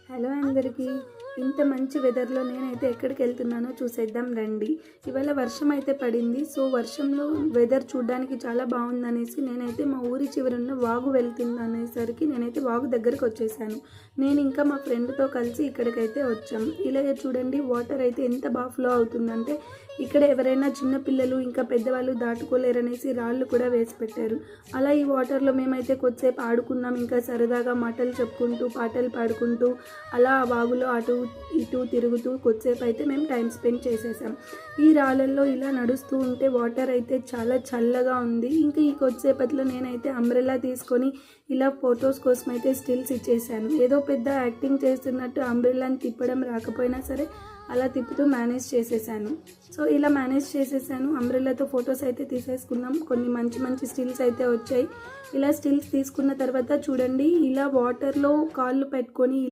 Hello అందరికీ. ఇంత మంచి వెదర్లో నేనైతే ఎక్కడికి వెళ్తున్నానో చూసేద్దాం రండి. ఇవాళ వర్షం అయితే పడింది. సో వర్షంలో వెదర్ చూడడానికి చాలా బాగుందనేసి నేనైతే మా ఊరి చివరున్న వాగు వెళ్తుందనేసరికి నేనైతే వాగు దగ్గరికి వచ్చేసాను. నేను ఇంకా మా ఫ్రెండ్తో కలిసి ఇక్కడికైతే వచ్చాం. ఇలాగే చూడండి, వాటర్ అయితే ఎంత బాగా ఫ్లో అవుతుందంటే ఇక్కడ ఎవరైనా చిన్నపిల్లలు ఇంకా పెద్దవాళ్ళు దాటుకోలేరనేసి రాళ్ళు కూడా వేసి పెట్టారు. అలా ఈ వాటర్లో మేమైతే కొద్దిసేపు ఆడుకున్నాం. ఇంకా సరదాగా మాటలు చెప్పుకుంటూ పాటలు పాడుకుంటూ అలా వాగులో అటు ఇటు తిరుగుతూ కొద్దిసేపు అయితే మేము టైం స్పెండ్ చేసేసాం. ఈ రాళ్ళల్లో ఇలా నడుస్తూ ఉంటే వాటర్ అయితే చాలా చల్లగా ఉంది. ఇంకా ఈ కొద్దిసేపట్లో నేనైతే అంబ్రెల్లా తీసుకొని ఇలా ఫొటోస్ కోసం అయితే స్టిల్స్ ఇచ్చేసాను. ఏదో పెద్ద యాక్టింగ్ చేస్తున్నట్టు అంబ్రెల్లాని తిప్పడం రాకపోయినా సరే అలా తిప్పుతూ మేనేజ్ చేసేసాను. సో ఇలా మేనేజ్ చేసేసాను. అంబ్రెల్లాతో ఫొటోస్ అయితే తీసేసుకున్నాం. కొన్ని మంచి మంచి స్టిల్స్ అయితే వచ్చాయి. ఇలా స్టిల్స్ తీసుకున్న తర్వాత చూడండి, ఇలా వాటర్లో కాళ్ళు పెట్టుకొని